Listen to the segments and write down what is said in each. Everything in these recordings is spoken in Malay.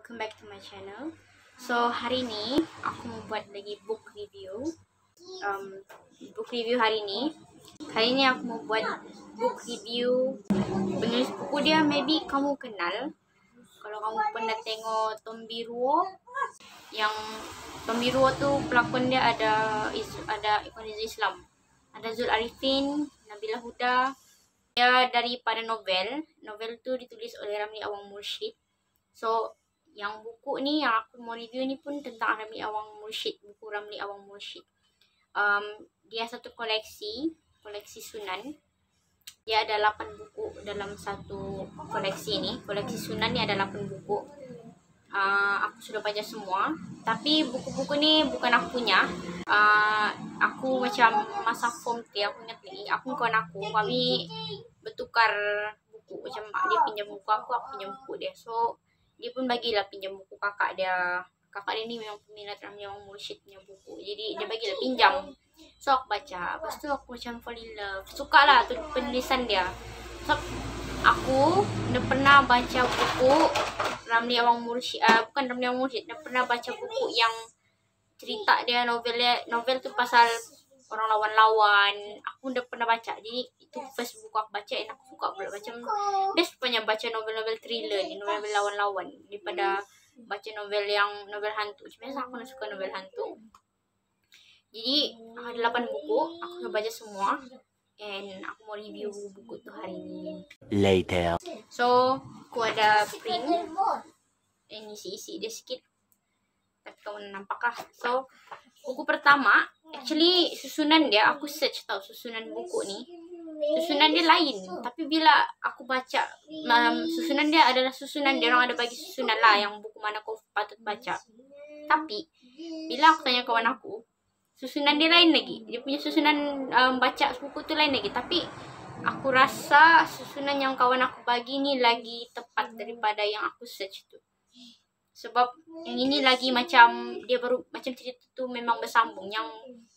welcome back to my channel. So hari ini aku mau buat lagi book review. Book review hari ini. Hari ini aku mau buat book review. Penulis buku dia maybe kamu kenal. Kalau kamu pernah tengok Tombiruo, yang Tombiruo tuh pelakon dia ada ekonomi Islam. Ada Zul Arifin, Nabila Huda. Dia daripada novel tu ditulis oleh Ramli Awang Mursyid. So yang buku ni yang aku mau review ni pun tentang Ramli Awang Mursyid, buku Ramli Awang Mursyid. Dia satu koleksi Sunan. Dia ada 8 buku dalam satu koleksi ni. Koleksi Sunan ni ada 8 buku. Aku sudah baca semua, tapi buku-buku ni bukan aku punya. Aku macam masa form 3 aku ingat lagi, aku kawan aku kami bertukar buku, macam dia pinjam buku aku pinjam buku dia. So dia pun bagilah pinjam buku kakak dia. Kakak dia ni memang peminat Ramli Awang Mursyid punya buku, jadi dia bagilah pinjam. So aku baca, lepas tu aku macam fall in love, suka lah tu penulisan dia. So aku dah pernah baca buku Ramli Awang Mursyid, bukan Ramli Awang Mursyid, dah pernah baca buku yang cerita dia, novel tu pasal orang lawan-lawan. Aku dah pernah baca, jadi itu first buku aku baca dan aku suka pula. Macam best punya baca novel-novel thriller ni, novel lawan-lawan, daripada baca novel hantu. Biasa aku nak suka novel hantu. Jadi ada 8 buku, aku dah baca semua. And aku mau review buku tu hari ni. Later. So aku ada print. Ini isi dia sikit, tapi kamu nampak lah. So buku pertama, actually susunan dia aku search tahu susunan buku ni. Susunan dia lain, tapi bila aku baca susunan dia adalah susunan dia, orang ada bagi susunan lah yang buku mana kau patut baca. Tapi bila aku tanya kawan aku, susunan dia lain lagi. Dia punya susunan baca buku tu lain lagi. Tapi aku rasa susunan yang kawan aku bagi ni lagi tepat daripada yang aku search tu. Sebab yang ini lagi macam dia baru macam cerita tu memang bersambung. Yang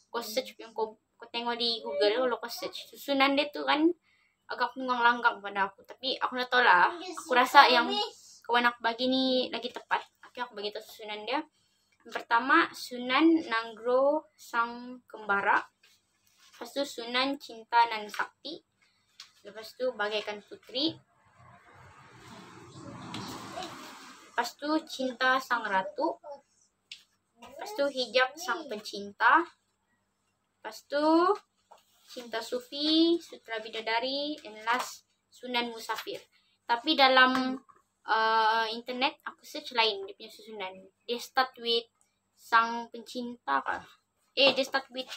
kau search, yang kau tengok di Google, kalau kau search susunan dia tu kan agak menglang-langgang pada aku. Tapi aku tak tahu lah. Aku rasa yang kawan aku bagi ni lagi tepat. Okay, aku bagi tahu susunan dia. Yang pertama, Sunan Nanggro Sang Kembara. Lepas tu Sunan Cinta Nan Sakti. Lepas tu Bagaikan Putri. Lepas tu Cinta Sang Ratu. Lepas tu Hijab Sang Pencinta. Lepas tu Cinta Sufi, Sutra Bidadari, and last Sunan Musafir. Tapi dalam internet aku search lain dia punya susunan. Dia start with Sang Pencinta kah? Dia start with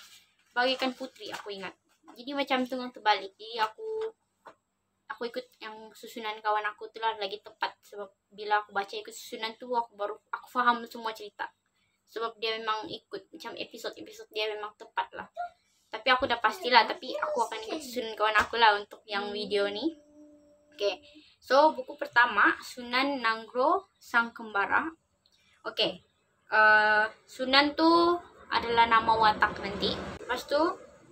Bagaikan Putri, aku ingat. Jadi macam tengah terbalik. Jadi aku ikut yang susunan kawan aku tu lah lagi tepat. Sebab bila aku baca ikut susunan tu, aku faham semua cerita. Sebab dia memang ikut macam episod dia memang tepat lah. Tapi aku dah pastilah, tapi aku akan ikut susunan kawan aku lah untuk yang video ni. Okay, so buku pertama Sunan Nanggro Sang Kembara. Okay, Sunan tu adalah nama watak nanti. Lepas tu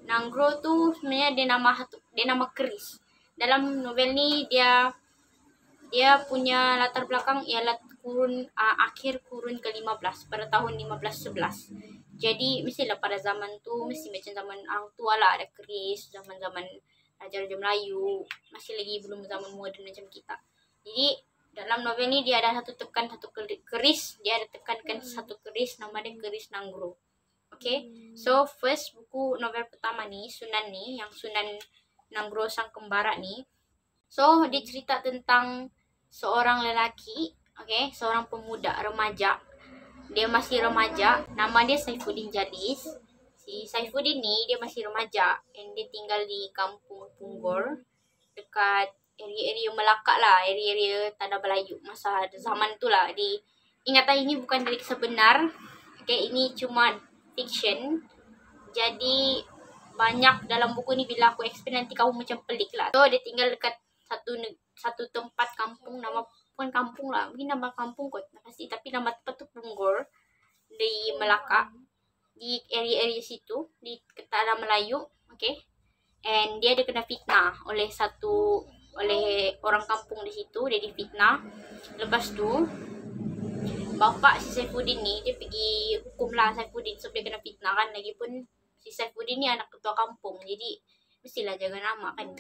Nanggro tu sebenarnya dia nama keris. Dalam novel ni dia punya latar belakang ialah akhir kurun ke-15 pada tahun 1511. Jadi mestilah pada zaman tu mesti macam zaman orang tua lah, ada keris, zaman-zaman Raja-Raja Melayu, masih lagi belum zaman moden macam kita. Jadi dalam novel ni dia ada satu keris, dia ada tekankan satu keris, nama dia keris Nanggro. Okay, so first buku novel pertama ni, Sunan ni, yang Sunan Nanggro Sang Kembara ni. So dia cerita tentang seorang lelaki, okay, seorang pemuda remaja. Dia masih remaja, nama dia Saifuddin Jadis. Si Saifuddin ni dia masih remaja and dia tinggal di kampung Punggol dekat area-area Melaka lah, area-area Tanah Melayu masa zaman tu lah. Ingatan ini bukan dari kisah benar. Okay, ini cuma fiction. Jadi banyak dalam buku ni bila aku explain nanti kamu macam pelik lah. So dia tinggal dekat satu tempat kampung, nama bukan kampung lah, mungkin nama kampung kot pasti, tapi nama tempat tu Punggol di Melaka, di area situ di Tanah Melayu. Okay, and dia ada kena fitnah oleh orang kampung di situ. Dia difitnah. Lepas tu bapak si Saifuddin ni dia pergi hukum lah Saifuddin sebab dia kena fitnah kan. Lagipun si Saifuddin ni anak ketua kampung, jadi mestilah jaga nama kan.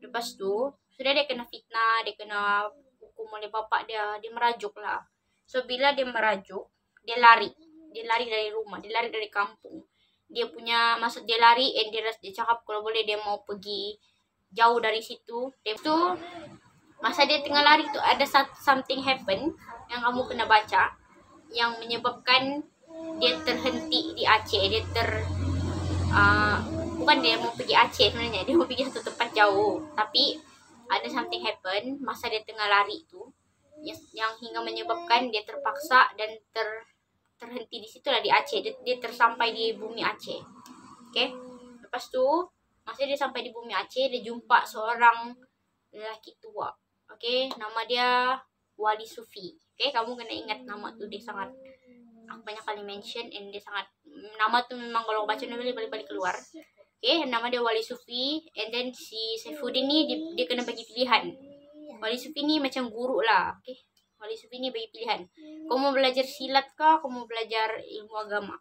Lepas tu sudah dia kena fitnah, dia kena hukum oleh bapak dia merajuk lah. So bila dia merajuk, dia lari dari rumah, dia lari dari kampung. Dia punya maksud dia lari, and dia cakap kalau boleh dia mau pergi jauh dari situ. Dia tu masa dia tengah lari tu ada something happen yang kamu kena baca, yang menyebabkan dia terhenti di Aceh. Dia bukan dia mau pergi Aceh sebenarnya, dia mau pergi satu tempat jauh, tapi ada something happen masa dia tengah lari tu yang hingga menyebabkan dia terpaksa dan terhenti di situlah di Aceh. Dia tersampai di bumi Aceh. Okay? Lepas tu masa dia sampai di bumi Aceh, dia jumpa seorang lelaki tua. Okay? Nama dia Wali Sufi. Okay? Kamu kena ingat nama tu, dia sangat banyak kali mention, and dia sangat, nama tu memang kalau baca novel balik-balik keluar. Okay? Nama dia Wali Sufi. And then si Saifuddin ni dia kena bagi pilihan. Wali Sufi ni macam guru lah. Okay? Wali Sufi ni bagi pilihan. Kau mau belajar silat kah? Kau mau belajar ilmu agama?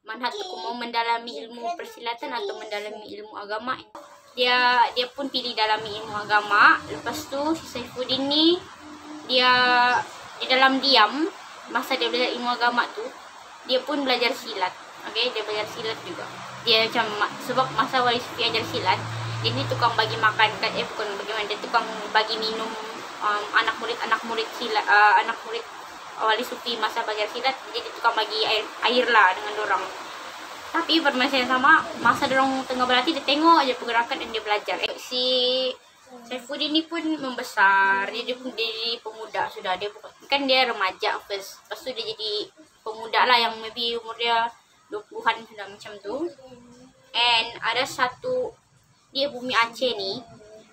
Mana tu kau mau mendalami ilmu persilatan atau mendalami ilmu agama? Dia pun pilih dalami ilmu agama. Lepas tu si Saifuddin ni dia dalam diam masa dia belajar ilmu agama tu, dia pun belajar silat. Okay? Dia belajar silat juga. Dia macam, sebab masa Wali Sufi ajar silat, dia ni tukang bagi makan kan, bukan bagaimana, dia tukang bagi minum anak murid silat, anak murid Wali Sufi masa belajar silat. Jadi dia tukang bagi air lah dengan dorang. Tapi pada masa yang sama, masa dorang tengah berlatih, dia tengok aja pergerakan dan dia belajar. Si Saifuddin ni pun membesar, dia pun jadi pemuda sudah. Dia kan dia remaja first, lepas tu dia jadi pemuda lah yang maybe umur dia 20-an sudah macam tu. And ada satu, dia bumi Aceh ni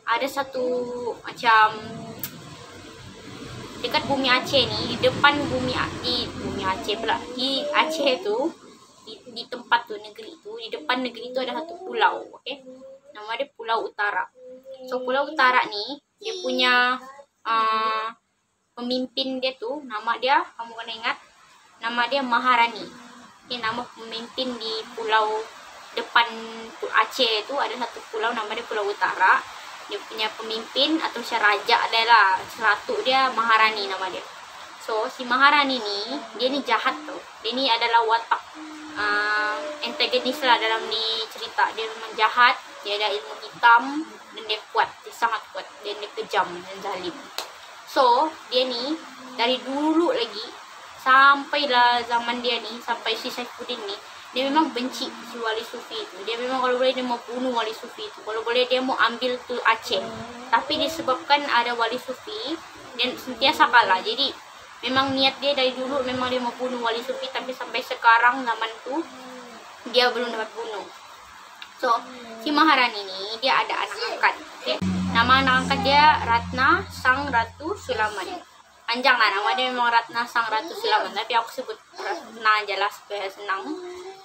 ada satu macam dekat bumi Aceh ni, di depan bumi Aceh pula, di Aceh tu, di tempat tu, negeri tu, di depan negeri tu ada satu pulau. Okay? Nama dia Pulau Utara. So Pulau Utara ni dia punya pemimpin dia tu, nama dia, kamu kena ingat, nama dia Maharani. Okay, nama pemimpin di pulau depan Aceh tu ada satu pulau, nama dia Pulau Utara. Dia punya pemimpin atau raja dia lah, ratu dia Maharani nama dia. So si Maharani ni, dia ni jahat tu. Dia ni adalah watak antagonis lah dalam di cerita. Dia memang jahat, dia ada ilmu hitam, dan dia kuat, dia sangat kuat, dan dia kejam dan zalim. So dia ni dari dulu lagi sampailah zaman dia ni, sampai si Saifuddin ni, dia memang benci si Wali Sufi itu. Dia memang kalau boleh dia mau bunuh Wali Sufi itu. Kalau boleh dia mau ambil tu Aceh. Tapi disebabkan ada Wali Sufi, dan sentiasa kalah. Jadi memang niat dia dari dulu memang dia mau bunuh Wali Sufi, tapi sampai sekarang zaman tu dia belum dapat bunuh. So si Maharani ni dia ada anak angkat. Okay? Nama anak angkat dia Ratna Sang Ratu Sulaman. Panjang lah nama dia, memang Ratna Sang Ratu Sulaman, tapi aku sebut Ratna aja lah supaya senang.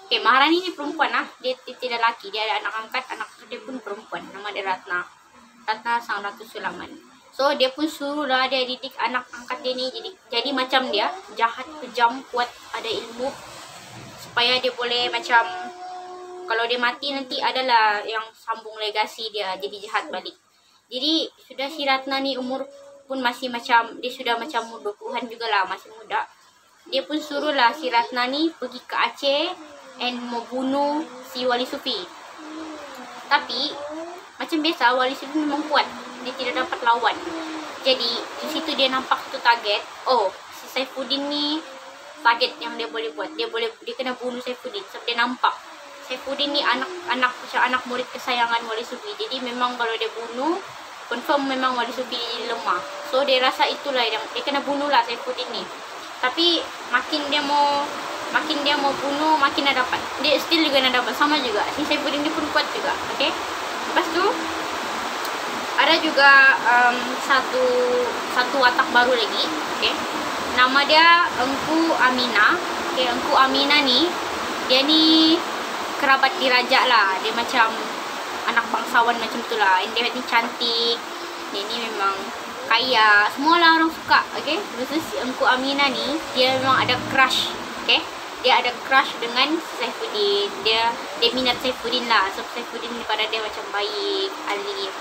Okay, Maharani ni perempuan lah, dia tidak laki, dia ada anak angkat, anak dia pun perempuan, nama dia Ratna Sang Ratu Sulaman. So dia pun suruh lah dia didik anak angkat dia ni jadi macam dia, jahat, kejam, kuat, ada ilmu, supaya dia boleh macam kalau dia mati nanti adalah yang sambung legasi dia jadi jahat balik. Jadi sudah si Ratna ni umur pun masih macam, dia sudah macam 20-an juga lah, masih muda. Dia pun suruh lah si Ratna ni pergi ke Aceh and mau bunuh si Wali Sufi. Tapi macam biasa Wali Sufi memang kuat, dia tidak dapat lawan. Jadi di situ dia nampak tu target. Oh, si Saifuddin ni target yang dia boleh buat. Dia kena bunuh Saifuddin sebab dia nampak Saifuddin ni anak murid kesayangan Wali Sufi. Jadi memang kalau dia bunuh, confirm memang Wali Sufi lemah. So dia rasa itulah yang dia kena bunuh lah Saifuddin ni. Tapi makin dia mau bunuh, makin nak dapat. Dia still juga nak dapat, sama juga. Si Saifuddin ni pun kuat juga. Okay. Lepas tu ada juga satu watak baru lagi. Okay. Nama dia Engku Aminah. Okay, Engku Aminah ni, dia ni kerabat diraja lah. Dia macam anak bangsawan macam tu lah. Dia ni cantik. Dia ni memang kaya, semua lah orang suka. Okay, versus si Engku Aminah ni, dia memang ada crush. Okay, dia ada crush dengan Saifuddin. Dia minat Saifuddin lah. So Saifuddin ni pada dia macam baik, alim,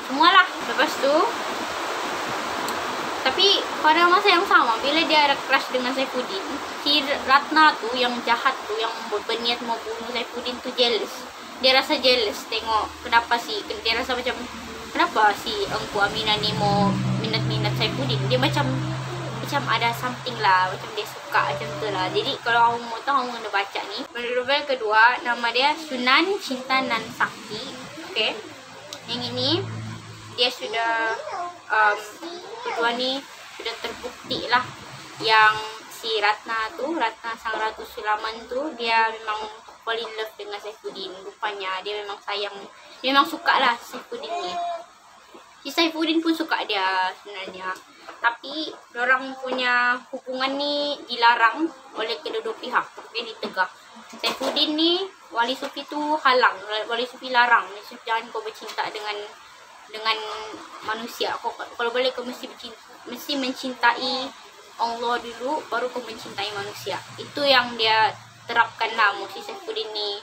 semua lah. Lepas tu, tapi pada masa yang sama, bila dia ada crush dengan Saifuddin, si Ratna tu, yang jahat tu, yang berniat mau bunuh Saifuddin tu jealous. Dia rasa jealous tengok kenapa sih, dia rasa macam kenapa si Engku Aminah ni mau minat Saifuddin. Dia macam ada something lah, macam dia suka macam tu lah. Jadi kalau kamu mau tahu, kamu kena baca ni. Novel kedua, nama dia Sunan Cinta Nan Sakti. Okay, yang ini dia sudah kedua ni sudah terbukti lah yang si Ratna Sang Ratu Sulaman tu, dia memang fall in love dengan Saifuddin. Rupanya dia memang sayang, dia memang suka lah Saifuddin ni. Si Saifuddin pun suka dia sebenarnya, tapi orang punya hubungan ni dilarang oleh kedua pihak. Dia ditegak. Saifuddin ni, Wali Sufi tu halang, Wali Sufi larang, jangan kau bercinta dengan manusia. Kalau boleh kau mesti mencintai Allah dulu, baru kau mencintai manusia. Itu yang dia terapkan lah. Si Saifuddin ni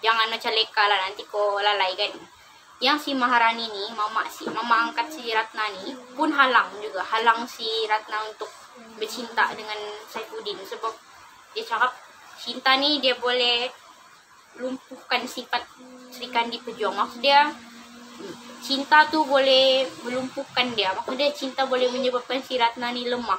jangan macam leka lah, nanti kau lalai kan. Yang si Maharani ni, mama angkat si Ratna ni pun halang si Ratna untuk bercinta dengan Saifuddin. Sebab dia cakap cinta ni dia boleh lumpuhkan sifat Sri Kandi pejuang. Maksud dia cinta tu boleh melumpuhkan dia. Maksudnya cinta boleh menyebabkan si Ratna ni lemah,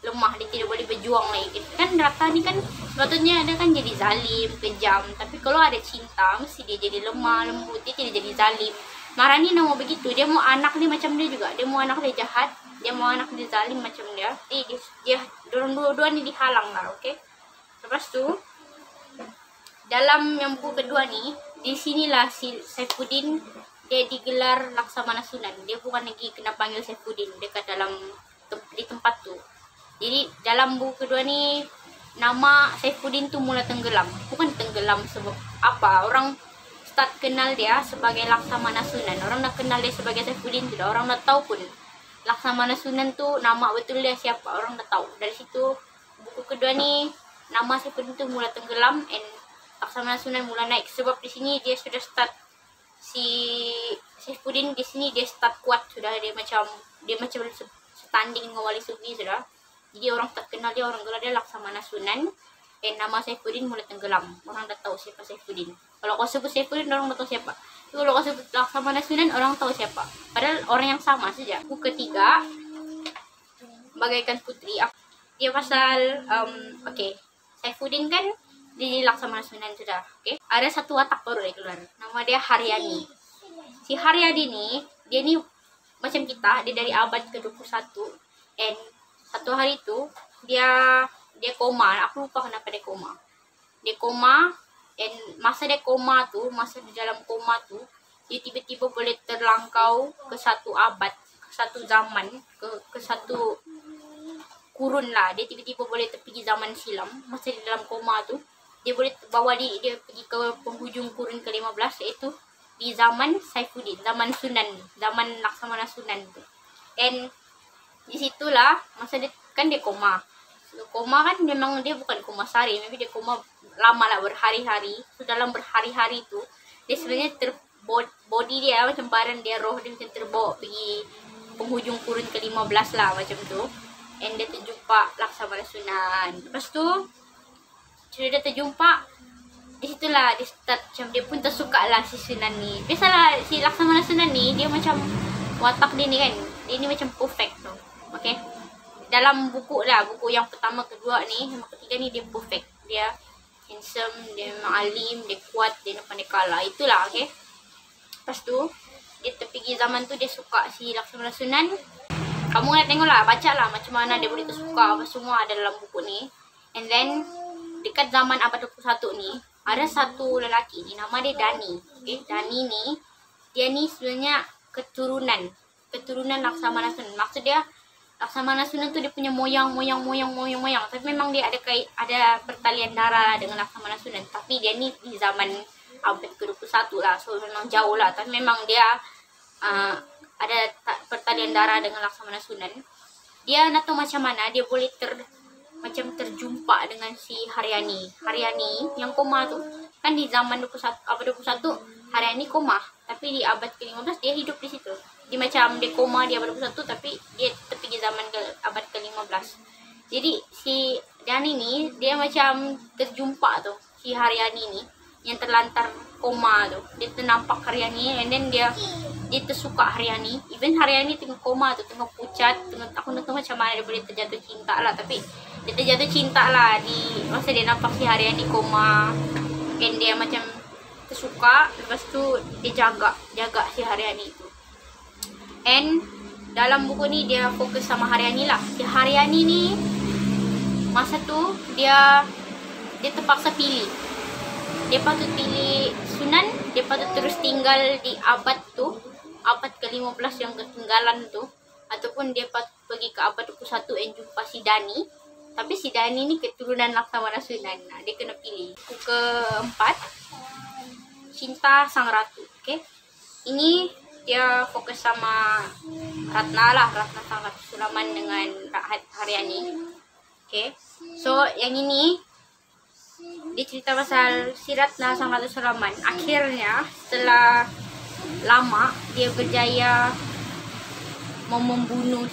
dia tidak boleh berjuang lagi. Kan Ratna ni kan sepatutnya dia kan jadi zalim, kejam. Tapi kalau ada cinta, mesti dia jadi lemah, lembut. Dia tidak jadi zalim. Maharani nak mau begitu. Dia mau anak dia macam dia juga. Dia mau anak dia jahat. Dia mau anak dia zalim macam dia. Dia dua-dua ni dihalang lah. Okay. Lepas tu, dalam yang buku kedua ni, di sinilah si Saifuddin dia digelar Laksamana Sunan. Dia bukan lagi kena panggil Saifuddin dekat di tempat tu. Jadi dalam buku kedua ni, nama Saifuddin tu mula tenggelam. Bukan tenggelam sebab apa, orang start kenal dia sebagai Laksamana Sunan. Orang nak kenal dia sebagai Saifuddin tu dah. Orang dah tahu pun Laksamana Sunan tu nama betul dia siapa. Orang dah tahu. Dari situ buku kedua ni, nama Saifuddin tu mula tenggelam and Laksamana Sunan mula naik. Sebab di sini dia sudah start, si Saifuddin di sini dia start kuat sudah. Dia macam standing dengan Wali Sufi sudah. Jadi orang tak kenal dia, orang gelar dia Laksamana Sunan. Dan nama Saifuddin mula tenggelam. Orang dah tahu siapa Saifuddin. Kalau kau sebut Saifuddin, orang dah tahu siapa. Kalau kau sebut Laksamana Sunan, orang tahu siapa. Padahal orang yang sama saja. Buku ketiga, Bagaikan Putri. Dia pasal, okay, Saifuddin kan dia Laksamana Sunan sudah. Okay. Ada satu watak baru dia keluar. Nama dia Haryani. Si Haryani ni, dia ni macam kita. Dia dari abad ke-21. And satu hari tu dia koma. Aku lupa kenapa dia koma. Dia koma, and masa dia koma tu, masa di dalam koma tu, dia tiba-tiba boleh terlangkau ke satu abad, ke satu zaman, ke satu kurun lah. Dia tiba-tiba boleh pergi zaman silam. Masa di dalam koma tu, dia boleh bawa dia pergi ke penghujung kurun ke-15, iaitu di zaman Saifuddin, zaman Sunan, zaman Laksamana Sunan tu. And di situlah masa dia kan dia koma. So, koma kan memang dia bukan koma sehari, maybe dia koma lama lah, berhari-hari. So dalam berhari-hari tu dia sebenarnya body dia macam badan dia, roh dia macam terbawa pergi penghujung kurun ke-15 lah macam tu. And dia terjumpa Laksamana Sunan. Lepas tu sudah dia terjumpa, di situlah dia start macam dia pun tersuka lah si Sunan ni. Biasalah si Laksamana Sunan ni dia macam watak dia ni kan, dia ni macam perfect tu. Okay, dalam buku yang pertama, kedua ni, yang ketiga ni dia perfect. Dia handsome, dia memang alim, dia kuat, dia nak pandai kalah. Itulah, okay. Lepas tu dia terpergi zaman tu, dia suka si Laksamana Sunan. Kamu nak tengok lah, baca lah macam mana dia boleh tersuka, apa semua ada dalam buku ni. And then dekat zaman abad 21 ni, ada satu lelaki ni, nama dia Dani. Okay, Dani ni, dia ni sebenarnya keturunan Laksamana Sunan. Maksud dia Laksamana Sunan tu dia punya moyang. Tapi memang dia ada pertalian darah dengan Laksamana Sunan. Tapi dia ni di zaman abad ke-21 lah. So memang jauh lah. Tapi memang dia ada pertalian darah dengan Laksamana Sunan. Dia nak tahu macam mana dia boleh macam terjumpa dengan si Haryani. Haryani yang koma tu kan di zaman 21 abad 21 Haryani koma, tapi di abad ke-15 dia hidup di situ. Dia macam dia koma di abad 21 tapi dia pergi zaman ke abad ke-15. Jadi si Dani ni dia macam terjumpa tu si Haryani ni yang terlantar koma tu. Dia ternampak Haryani and then dia tersuka Haryani. Even Haryani tengah koma tu, tengah pucat, aku nak tahu macam mana dia boleh terjatuh cinta lah. Tapi dia terjatuh cinta lah di masa dia nampak si Haryani koma. And dia macam tersuka. Lepas tu dia jaga si Haryani tu. And dalam buku ni dia fokus sama Haryani lah. Si Haryani ni masa tu dia terpaksa pilih. Dia patut pilih Sunan, dia patut terus tinggal di abad tu, abad ke-15 yang ketinggalan tu, ataupun dia patut pergi ke abad 21 dan jumpa si Dani. Tapi si Dani ni keturunan Laksamana Sunan. Nah, dia kena pilih. Buku keempat, Cinta Sang Ratu. Okay? Ini dia fokus sama Ratna lah, Ratna Sang Ratu Sulaman dengan Haryani. Okay? So, yang ini dia cerita pasal si Ratna Sang Ratu Sulaman. Akhirnya setelah lama dia berjaya membunuh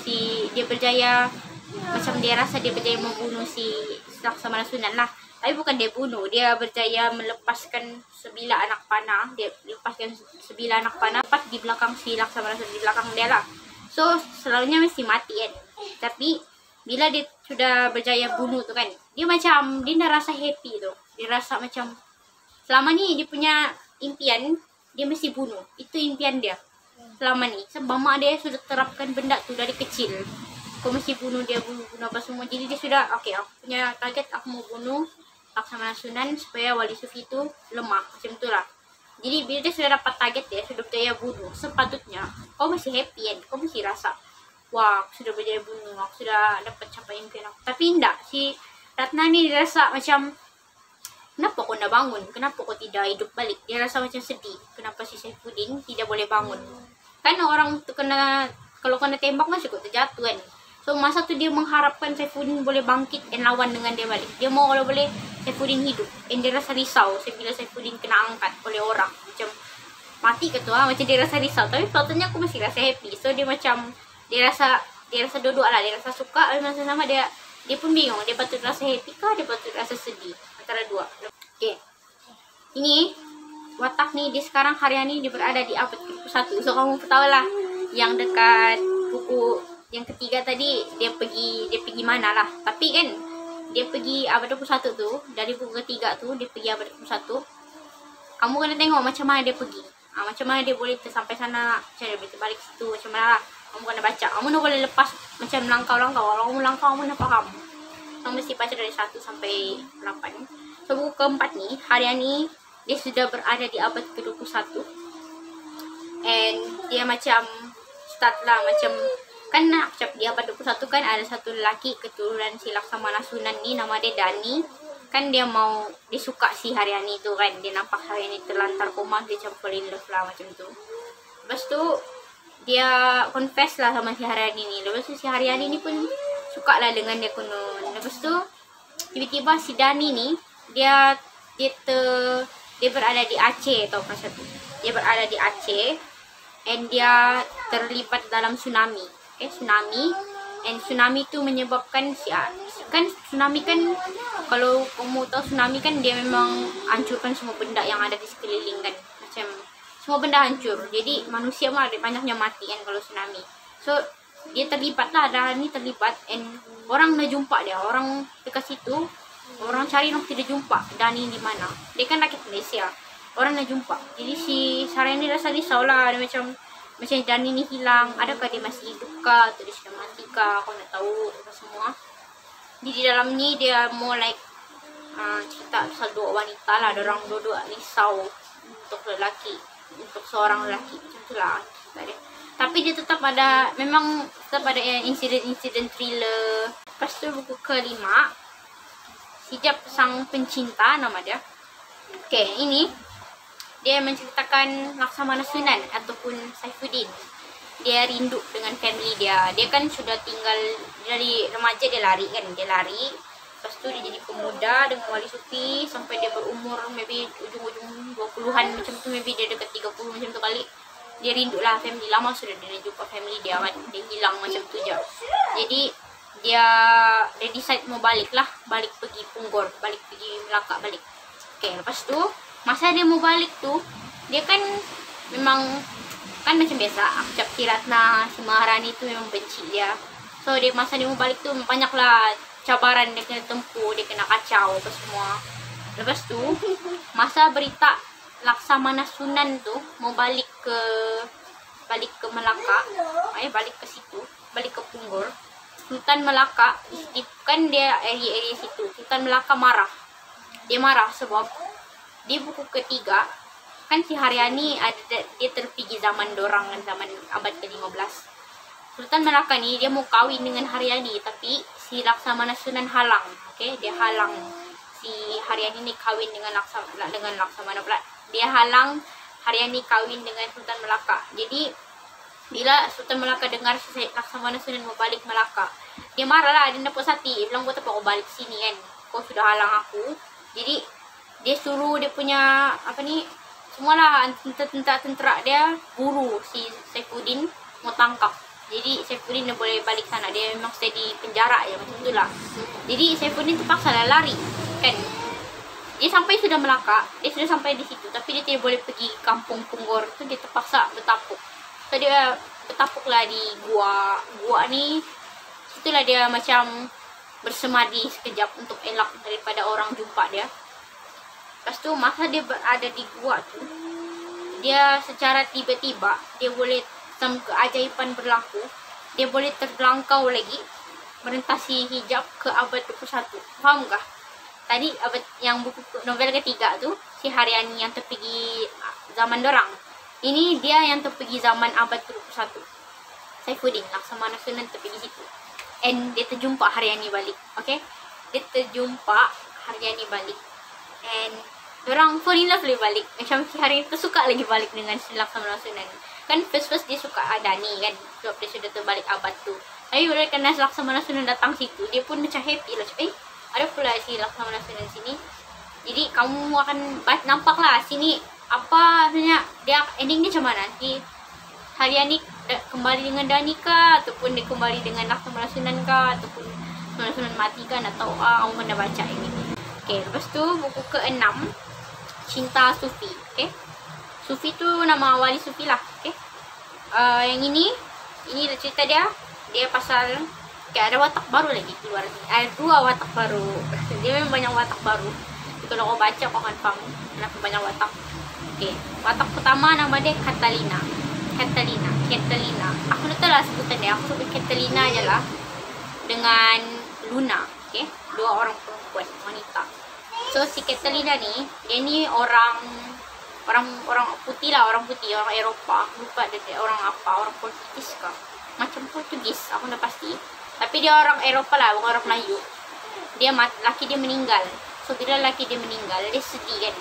macam dia rasa dia berjaya membunuh si Laksamana Sunan lah. Tapi bukan dia bunuh, dia berjaya melepaskan 9 anak panah. Dia lepaskan 9 anak panah pas di belakang si Laksamana Sunan, di belakang dia lah. So selalunya mesti mati kan. Tapi bila dia sudah berjaya bunuh tu kan, dia dah rasa happy tu. Dia rasa macam selama ni dia punya impian dia mesti bunuh. Itu impian dia selama ni. Sebab mak dia sudah terapkan benda tu dari kecil. Kau mesti bunuh apa semua. Jadi dia sudah okay, aku punya target, aku mau bunuh Laksamana Sunan supaya Wali Sufi tu lemah. Macam tu lah. Jadi bila dia sudah dapat target dia, sudah berjaya bunuh, sepatutnya kau masih happy kan. Kau mesti rasa, wah, aku sudah berjaya bunuh, aku sudah dapat capai impian aku. Tapi enggak, si Ratna ni dia rasa macam, kenapa kau nak bangun? Kenapa kau tidak hidup balik? Dia rasa macam sedih. Kenapa si Saifuddin tidak boleh bangun? Kan orang tu kalau kena tembak kan cukup terjatuh kan. So masa tu dia mengharapkan Saifuddin boleh bangkit dan lawan dengan dia balik. Dia mau kalau boleh Saifuddin hidup. And dia rasa risau bila Saifuddin kena angkat oleh orang. Macam mati ke tu lah. Macam dia rasa risau. Tapi patutnya aku masih rasa happy. So dia macam dia rasa dua-dua lah. Dia rasa suka. Tapi masa sama dia pun bingung. Dia patut rasa happy kah? Dia patut rasa sedih. Antara dua. Okay. Ini watak ni dia sekarang Haryani dia berada di abad ke-21. So kamu tahu lah yang dekat buku yang ketiga tadi dia pergi mana lah. Tapi kan dia pergi abad 21 tu, dari buku ketiga tu dia pergi abad 21. Kamu kena tengok macam mana dia pergi. Macam mana dia boleh sampai sana, macam dia boleh balik situ, macam mana lah. Kamu kena baca. Kamu nak boleh lepas macam langkah-langkah. Kalau kamu langkah kamu nak faham. Kamu mesti baca dari 1 sampai 8. So buku keempat ni, Haryani dia sudah berada di abad ke-21. And dia macam start lah macam kan di abad 21 kan ada satu lelaki keturunan si Laksamana Sunan ni, nama dia Dani. Kan dia suka si Haryani tu kan. Dia nampak Haryani terlantar koma, dia macam fall in love lah macam tu. Lepas tu dia confess lah sama si Haryani ni. Lepas tu si Haryani ni pun suka lah dengan dia kuno. Lepas tu tiba-tiba si Dani ni dia berada di Aceh tau masa tu. Dia berada di Aceh and dia terlibat dalam tsunami. Tsunami. And tsunami tu menyebabkan kan tsunami kan, kalau kamu tahu tsunami kan dia memang hancurkan semua benda yang ada di sekeliling kan. Macam semua benda hancur. Jadi manusia pun ada banyaknya mati kan kalau tsunami. So dia terlibat lah, Dani terlibat and orang nak jumpa dia. Orang dekat situ, orang cari nak tidak jumpa Dani di mana. Dia kan rakyat Malaysia. Orang nak jumpa. Jadi si Haryani rasa risau lah. Dia macam Dani ni hilang, adakah dia masih hidup kah atau dia sudah mati kah, aku nak tahu apa semua. Jadi di dalam ni dia more like cerita pasal dua wanita lah, orang dua-dua risau untuk seorang lelaki macam tu lah cerita dia. Tapi dia tetap ada insiden thriller. Lepas tu buku kelima, Hijab Sang Pencinta nama dia. Ini dia menceritakan Laksamana Sunan ataupun Saifuddin. dia rindu dengan family dia. Dia kan sudah tinggal dari remaja, dia lari kan, dia lari. Lepas tu dia jadi pemuda dengan Wali Sufi sampai dia berumur maybe ujung-ujung 20-an macam tu, maybe dia dekat 30 macam tu kali. Dia rindu lah family, lama sudah dia jumpa family dia kan, dia hilang macam tu je. Jadi dia decide mau balik pergi Punggol, balik pergi Melaka balik. Okay, lepas tu masa dia mau balik tu, dia kan memang kan macam biasa, Akcap Kiratna, si Maharani tu memang benci dia. So dia masa dia mau balik tu banyaklah cabaran dia kena tempuh, dia kena kacau apa semua. Lepas tu masa berita Laksamana Sunan tu mau balik ke Melaka, balik ke situ, balik ke Punggol. Sultan Melaka, kan dia area situ, Sultan Melaka marah. Dia marah sebab di buku ketiga kan si Haryani dia terpigi zaman dorang, zaman abad ke-15. Sultan Melaka ni dia mau kawin dengan Haryani, tapi si Laksamana Sunan halang. Okay, dia halang si Haryani ni kawin dengan Laksamana pula. Dia halang Haryani kawin dengan Sultan Melaka. Jadi bila Sultan Melaka dengar si Laksamana Sunan mau balik Melaka, dia marah lah, dia dapat sati. Dia bilang, buat apa kau balik sini kan, kau sudah halang aku. Jadi dia suruh dia punya semualah tentera dia buru si Saifuddin mau tangkap. Jadi Saifuddin dia boleh balik sana, dia memang stay di penjara ya macam itulah. Jadi Saifuddin terpaksa lah lari kan. Dia sampai sudah Melaka, dia sudah sampai di situ, tapi dia tidak boleh pergi kampung Punggol tu, dia terpaksa bertapuk. So dia bertapuklah di gua ni. Situlah dia macam bersemadi sekejap untuk elak daripada orang jumpa dia. Lepas tu masa dia berada di gua tu, dia secara tiba-tiba dia boleh keajaiban berlaku. Dia boleh terjangkau lagi merentasi hijab ke abad 21. Faham kah? Tadi abad yang buku novel ketiga tu si Haryani yang terpergi zaman dorang. Ini dia yang terpergi zaman abad 21. Saifuddin Laksamana Sunan terpergi situ. And dia terjumpa Haryani balik. Okay? Dia terjumpa Haryani balik. And dorang fall in love lagi balik. Macam si Haryani tu suka lagi balik dengan si Laksamana Sunan. Kan first dia suka Adani kan. Sebab dia sudah terbalik abad tu. Tapi bila kena Laksamana Sunan datang situ, dia pun macam happy lah. Macam ada pula si Laksamana Sunan sini. Jadi kamu akan nampak lah sini apa sebenarnya dia ending dia macam mana. Si Haryani kembali dengan Dani kah, ataupun dia kembali dengan Laksamana Sunan kah, ataupun Laksamana Sunan mati kan, atau kamu pernah baca ini. Okay, lepas tu buku ke-6 Cinta Sufi. Okay, Sufi tu nama Wali Sufi lah. Okay, yang ini cerita dia pasal ada watak baru lagi keluar. Ada 2 watak baru. Dia memang banyak watak baru. Kalau kau baca kau akan faham kenapa banyak watak. Okay, watak pertama nama dia Catalina. Aku tak tahu lah sebutan dia. Aku sebut Catalina je lah. Dengan Luna. Okay, 2 orang perempuan, wanita. So si Catalina ni, dia ni orang putih lah, orang Eropah. Lupa dia orang apa, orang Portugis kah? Macam Portugis, aku dah pasti. Tapi dia orang Eropah lah, bukan orang Melayu. Laki dia meninggal. So bila laki dia meninggal, dia sedih kan.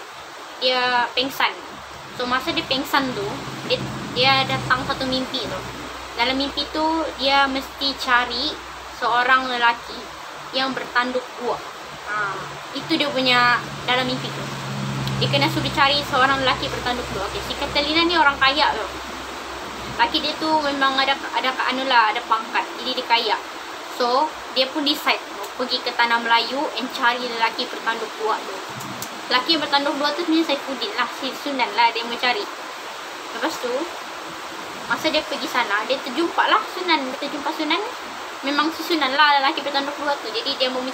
Dia pengsan. So masa dia pengsan tu, dia datang satu mimpi tu. Dalam mimpi tu, dia mesti cari seorang lelaki yang bertanduk gua. Itu dia punya dalam mimpi tu. Dia kena suruh cari seorang lelaki bertanduk gua. Okay, si Catalina ni orang kaya tu. Laki dia tu memang ada pangkat. Jadi dia kaya. So, dia pun decide pergi ke Tanah Melayu and cari lelaki bertanduk dua tu. Lelaki yang bertanduk dua tu sebenarnya Saifuddin lah, si Sunan lah dia mencari. Lepas tu, masa dia pergi sana, dia terjumpa lah Sunan. Dia terjumpa Sunan, memang si Sunan lah lelaki bertanduk dua tu. Jadi dia mau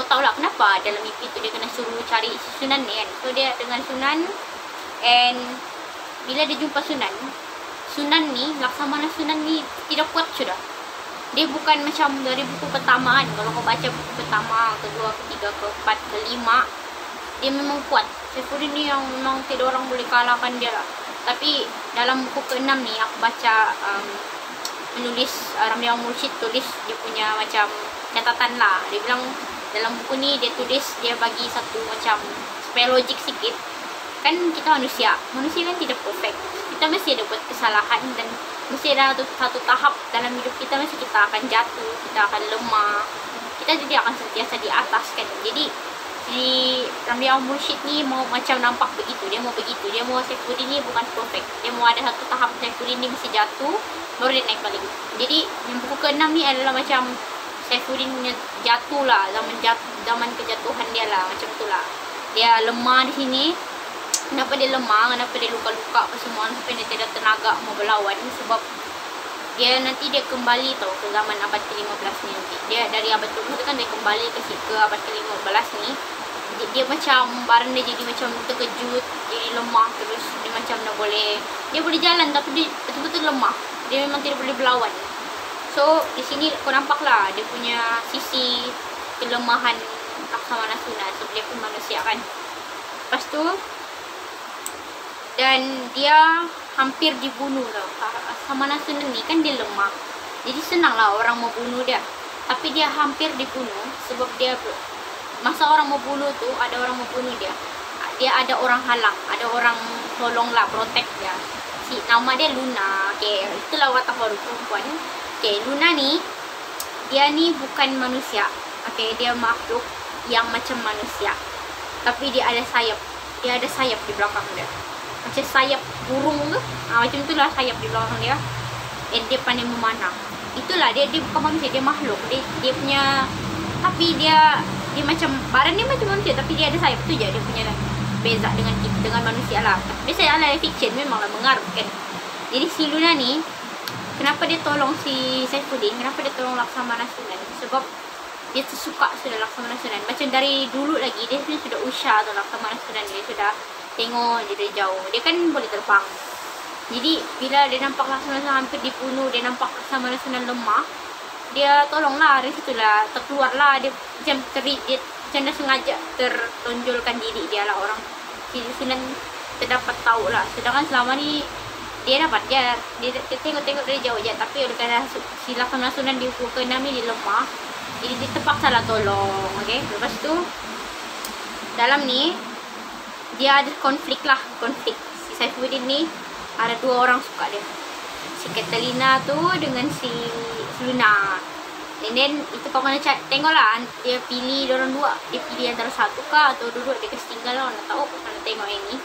tahu lah kenapa dalam mimpi tu dia kena suruh cari si Sunan ni kan. So dia dengan Sunan, and bila dia jumpa Sunan ni, Laksamana Sunan ni tidak kuat sudah. Dia bukan macam dari buku pertama kan. Kalau kau baca buku pertama, kedua, ketiga, keempat, kelima, dia memang kuat. Saifuddin ni yang memang tidak orang boleh kalahkan dia lah. Tapi dalam buku ke-6 ni aku baca penulis Ramli Mursyid tulis dia punya macam catatan lah. Dia bilang dalam buku ni dia tulis, dia bagi satu macam supaya logik sikit. Kan kita manusia kan tidak perfect. Kita mesti ada buat kesalahan dan mesti ada satu tahap dalam hidup kita, mesti kita akan jatuh, kita akan lemah, kita tidak akan sentiasa di atas kan. Jadi si Ramli Mursyid ni mau macam nampak begitu, dia mau begitu, dia mau Saifuddin ni bukan perfect, dia mau ada satu tahap Saifuddin ni mesti jatuh baru dia naik balik. Jadi yang buku ke-6 ni adalah macam Saifuddin punya jatuh lah, zaman kejatuhan dia lah, macam tu lah. Dia lemah di sini. Kenapa dia lemah, kenapa dia luka-luka apa semua, sampai dia tidak tenaga mau berlawan, sebab dia nanti dia kembali tau ke zaman abad ke-15 ni nanti. Dia dari abad ke-15 kan dia kembali ke abad ke-15 ni. Dia macam barang dia jadi macam terkejut, jadi lemah terus, dia macam dia boleh jalan tapi dia betul-betul lemah. Dia memang tidak boleh berlawan. So di sini kau nampak lah dia punya sisi kelemahan Laksamana Sunan sebab dia pun manusia kan. Lepas tu dan dia hampir dibunuh tau. Laksamana Sunan ni kan dia lemah, jadi senang lah orang mau bunuh dia. Tapi dia hampir dibunuh sebab dia masa orang mau bunuh tu, ada orang mau bunuh dia, dia ada orang halang, ada orang tolong lah, protect dia. Nama dia Luna. Okay, itulah watak baru perempuan. Okay, Luna ni dia ni bukan manusia. Okay, dia makhluk yang macam manusia, tapi dia ada sayap. Dia ada sayap di belakang dia, macam sayap burung tu. Macam itulah sayap di belakang dia. Dan dia pandai memanah. Itulah dia bukan manusia, dia makhluk. Dia punya, tapi dia macam badan dia macam manusia, tapi dia ada sayap tu je. Dia punya beza dengan manusia lah. Biasanya ala fiction memanglah mengaruh kan. Jadi si Luna ni, kenapa dia tolong si Saifuddin, kenapa dia tolong Laksamana Sunan? Sebab dia tersuka sudah Laksamana Sunan. Macam dari dulu lagi dia sudah usha tu Laksamana Sunan. Dia sudah tengok dia dari jauh. Dia kan boleh terbang. Jadi bila dia nampak Laksamana Sunan hampir dibunuh, dia nampak Laksamana Sunan lemah, dia tolonglah. Dari situlah terkeluarlah dia macam dia macam dah sengaja tertonjolkan diri dia lah. Orang si Sunan terdapat tahu lah. Sedangkan selama ni dia tengok-tengok dari jauh je. Tapi oleh kerana si Laksamana Sunan di buku ke-6 ni dia lemah, jadi dia terpaksa lah tolong. Okay, lepas tu dalam ni dia ada konflik. Si Saifuddin ni ada dua orang suka dia, si Catalina tu dengan si Luna. And then itu kau kena tengok lah, dia pilih diorang dua, dia pilih antara satu kah atau dua-dua, dia kasi tinggal lah. Nak tahu kena tengok ini.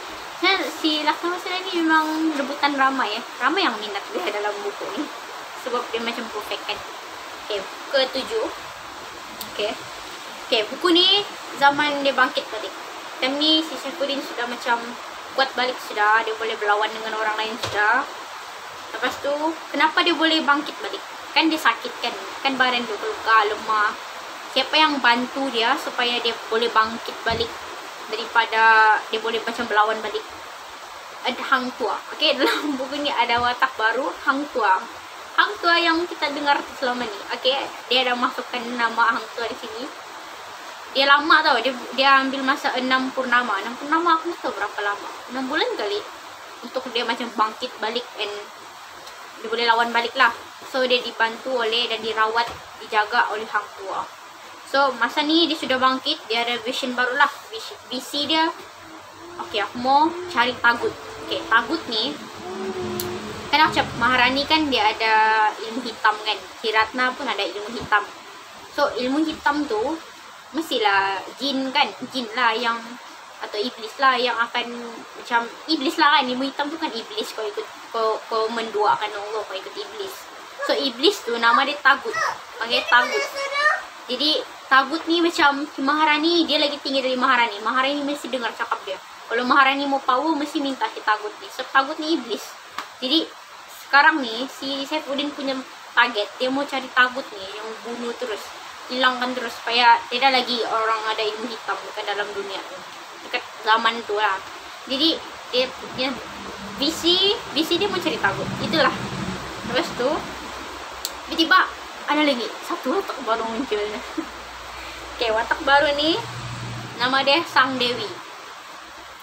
Nah, si Laksamana Sunan ni memang rebutan ramai ya. Ramai yang minat dia dalam buku ni sebab dia macam perfect kan. Okay, ke-7. Okay, buku ni zaman dia bangkit balik. Time ni si Saifuddin sudah macam kuat balik sudah, dia boleh berlawan dengan orang lain sudah. Lepas tu kenapa dia boleh bangkit balik? Kan dia sakit kan badan dia luka, lemah. Siapa yang bantu dia supaya dia boleh bangkit balik daripada dia boleh macam berlawan balik? Ada Hang Tuah. Okay, dalam buku ni ada watak baru, Hang Tuah. Hang Tuah yang kita dengar selama ni. Okay, dia ada masukkan nama Hang Tuah di sini. Dia lama tau, dia ambil masa 6 purnama. 6 purnama aku tak tahu berapa lama, 6 bulan kali, untuk dia macam bangkit balik and dia boleh lawan balik lah. So dia dibantu oleh dan dirawat, dijaga oleh Hang Tuah. So masa ni dia sudah bangkit, dia ada vision baru lah, visi dia. Okay, aku mau cari Tagut. Okay, Tagut ni kan macam Maharani kan dia ada ilmu hitam kan, si Ratna pun ada ilmu hitam. So ilmu hitam tu mestilah jin kan, jin lah yang, atau iblis lah yang akan, macam iblis lah kan, ilmu hitam tu kan iblis. Kau ikut, kau menduakan Allah, kau ikut iblis. So iblis tu nama dia Tagut, panggil Tagut. Jadi Tagut ni macam Maharani, dia lagi tinggi dari Maharani. Maharani mesti dengar cakap dia. Kalau Maharani mau power mesti minta si Tagut ni. So Tagut ni iblis. Jadi sekarang ni si Saifuddin punya target, dia mau cari Tagut ni yang bunuh terus, hilangkan terus, supaya tidak lagi orang ada ilmu hitam dekat dalam dunia tu, dekat zaman tu lah. Jadi dia visi dia mau cari Tagut, itulah. Lepas tu tiba-tiba ada lagi satu watak baru muncul. Okay, watak baru ni nama dia Sang Dewi.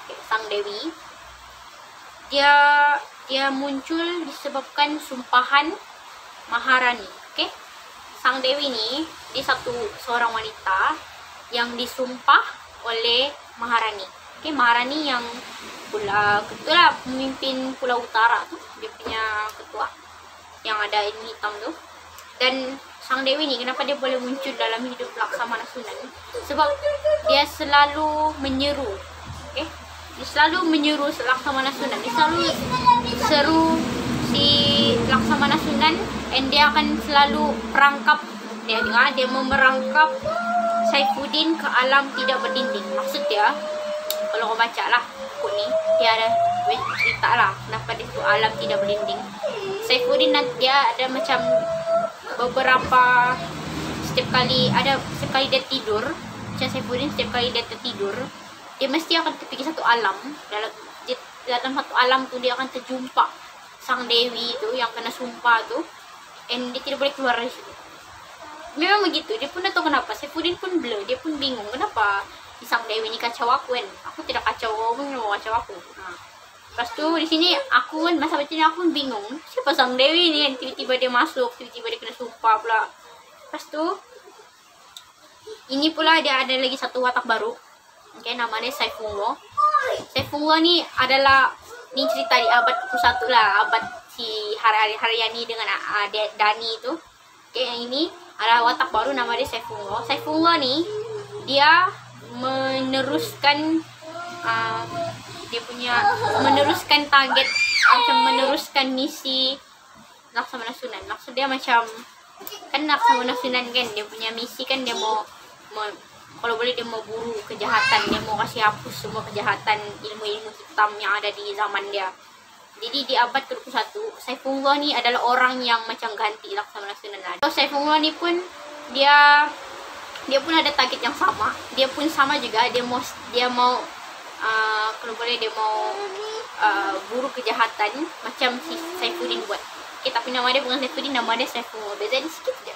Okay, Sang Dewi dia muncul disebabkan sumpahan Maharani. Okay, Sang Dewi ni dia seorang wanita yang disumpah oleh Maharani. Okay, Maharani yang ketua pemimpin Pulau Utara tu, dia punya ketua. yang ada ilmu hitam tuh. Dan Sang Dewi ini kenapa dia boleh muncul dalam hidup Laksamana Sunan? Sebab dia selalu menyeru, okay? Dia selalu menyeru Laksamana Sunan. Dia selalu seru si Laksamana Sunan, and dia akan selalu perangkap dia mau merangkap Saifuddin ke alam tidak berdinding. Maksud dia, kalau kau baca lah buku ni, dia ada cerita lah kenapa dia tu alam tidak berdinding. Saifuddin dia ada macam beberapa, setiap kali dia tidur, macam Saifuddin setiap kali dia tertidur, dia mesti akan terfikir satu alam. Dalam satu alam tu dia akan terjumpa Sang Dewi tu yang kena sumpah tu, and dia tidak boleh keluar dari situ. Memang begitu, dia pun tak tahu kenapa. Saifuddin pun blur, dia pun bingung kenapa Sang Dewi ni kacau aku kan. Aku tidak kacau, kau pun kacau aku. Lepas tu di sini aku kan masa baca ni aku pun bingung, siapa Sang Dewi ni kan, tiba-tiba dia masuk, tiba-tiba dia kena sumpah pula. Lepas tu ini pula dia ada lagi satu watak baru. Okay, nama dia Saifullah. Saifullah ni adalah, ni cerita di abad ke-1 lah, abad si Haryani dengan Dani tu. Okay, yang ini adalah watak baru, nama dia Saifullah. Saifullah ni dia meneruskan meneruskan target, macam meneruskan misi Laksamana Sunan. Maksud dia macam kan Laksamana Sunan kan dia punya misi kan, dia mau kalau boleh dia mau buru kejahatan, dia mau kasih hapus semua kejahatan ilmu-ilmu hitam yang ada di zaman dia. Jadi di abad ke-21 Saifullah ni adalah orang yang macam ganti Laksamana Sunan. So Saifullah ni pun dia pun ada target yang sama. Dia pun sama juga, dia mau kalau boleh dia mau buru kejahatan macam si Saifuddin buat. Okay, tapi nama dia bukan Saifuddin, nama dia Saifullah. Beza dia sikit je.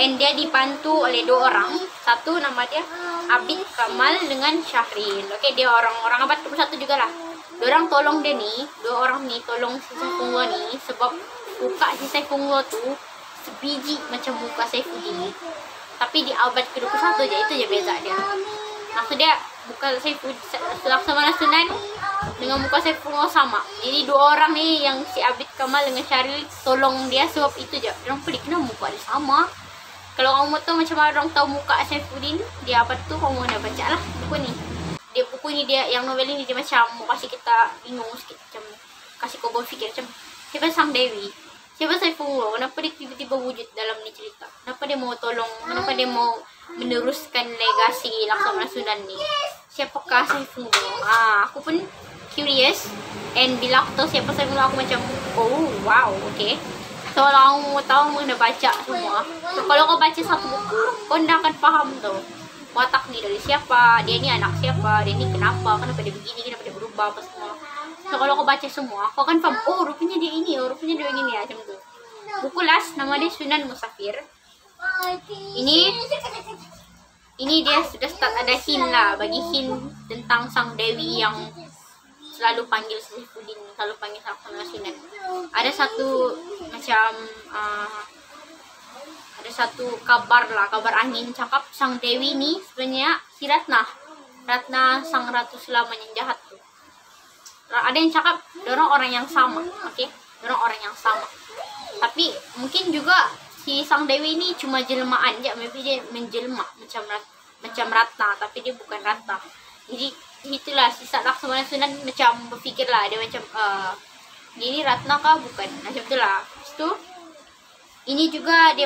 And dia dibantu oleh 2 orang. Satu nama dia Abid Kamal dengan Syahril. Okay, dia orang abad ke-21 jugalah. 2 orang tolong dia ni, 2 orang ni tolong si Saifullah ni sebab muka si Saifullah tu sebiji macam muka Saifuddin. Tapi di abad ke-21 je, itu je beza dia. Maksud dia muka Laksamana Sunan dengan muka Saifullah sama. Jadi 2 orang ni yang si Abid Kamal dengan Syahril tolong dia sebab itu je. Orang pelik kenapa muka dia sama. Kalau kamu tahu macam mana orang tahu muka Saifuddin dia abad tu, kamu dah baca lah buku ni. Buku ni dia, yang novel ni dia macam mau kasih kita bingung sikit, macam kasih kau berfikir macam siapa Sang Dewi, siapa Saifullah, kenapa dia tiba-tiba wujud dalam ni cerita, kenapa dia mau tolong, kenapa dia mau meneruskan legasi Laksamana Sunan ni, siapakah Saifullah. Aku pun curious, and bila aku tahu siapa Saifullah aku macam oh wow, okay. So kalau kamu tahu, kamu kena baca semua. So kalau kau baca satu buku, kau dah akan faham tu watak ni dari siapa, dia ni anak siapa, dia ni kenapa dia begini, kenapa dia berubah apa semua. So kalau kau baca semua, kau akan faham, oh rupanya dia ini, oh rupanya dia ini, macam tu. Buku last nama dia Sunan Musafir. Ini dia sudah start ada hint lah, bagi hint tentang Sang Dewi yang selalu panggil Saifuddin, selalu panggil Laksamana Sunan. Ada satu macam ada satu kabar angin cakap Sang Dewi ni sebenarnya si Ratna sang ratu Sulaman yang jahat tu. Ada yang cakap dorang orang yang sama, okay? Dorang orang yang sama. Tapi mungkin juga si Sang Dewi ni cuma jelmaan je, maybe dia menjelma macam Ratna, tapi dia bukan Ratna. Jadi itulah sisa Laksamana Sunan macam berfikirlah, dia macam dia ni Ratna kah bukan, macam itulah. Lepas tu ini juga dia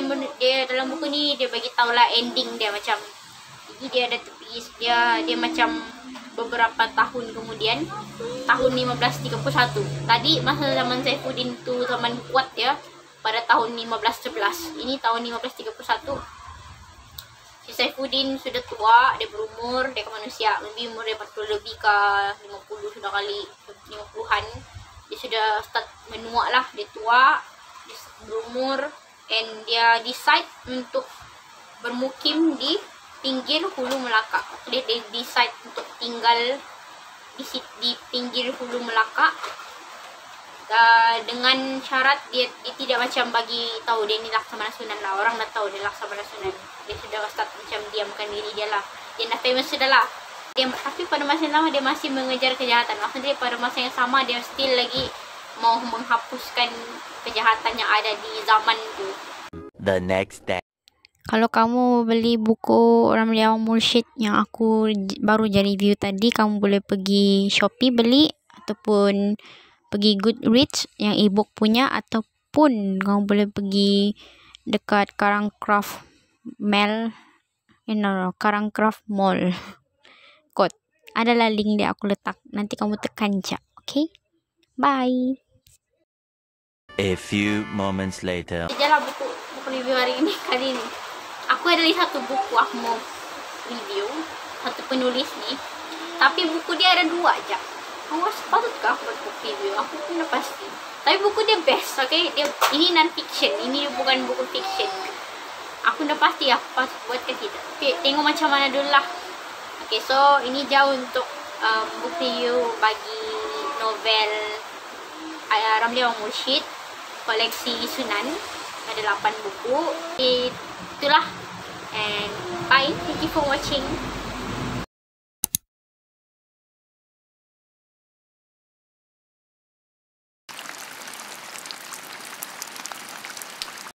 dalam buku ni dia bagi tahulah ending dia macam ini, dia ada tepi dia macam beberapa tahun kemudian, tahun 1531. Tadi masa zaman Saifuddin tu zaman kuat ya, pada tahun 1511. Ini tahun 1531. Si Saifuddin sudah tua, dia berumur, dia ke manusia, lebih umur dia 40 lebih ke 50 sudah kali 50-an. Dia sudah start menua lah, dia tua, dia berumur, and dia decide untuk bermukim di pinggir Hulu Melaka. Dia decide untuk tinggal di pinggir Hulu Melaka dengan syarat dia tidak macam bagi tahu dia ni Laksamana Sunan lah. Orang dah tahu dia Laksamana Sunan. Dia sudah start macam diamkan diri dia lah. Dia dah famous sudah lah. Tapi pada masa yang sama dia masih mengejar kejahatan. Maksudnya pada masa yang sama dia still lagi mau menghapuskan kejahatan yang ada di zaman itu. The next day. Kalau kamu beli buku Ramli Awang Mursyid yang aku baru je review tadi, kamu boleh pergi Shopee beli, ataupun pergi Goodreads yang e-book punya, ataupun kamu boleh pergi dekat Karangcraft Mall. Karangcraft Mall. Kot. Adalah link dia aku letak. Nanti kamu tekan je. Okay? Bye. A few moments later. Sajalah buku review hari ini. Kali ini aku ada satu buku aku mau review, satu penulis nih, tapi buku dia ada 2 aja. Kamu patutkah aku buat buku review? Aku punya pasti. Tapi buku dia best, okay? Ini non fiction, ini bukan buku fiction. Aku udah pasti aku pas buat ke kita. Okay, tengok macam mana dulu lah. Okay, so ini jauh untuk buku review bagi novel Ramli Awang Mursyid, koleksi Sunan. Ada 8 buku. Itulah. And bye. Thank you for watching.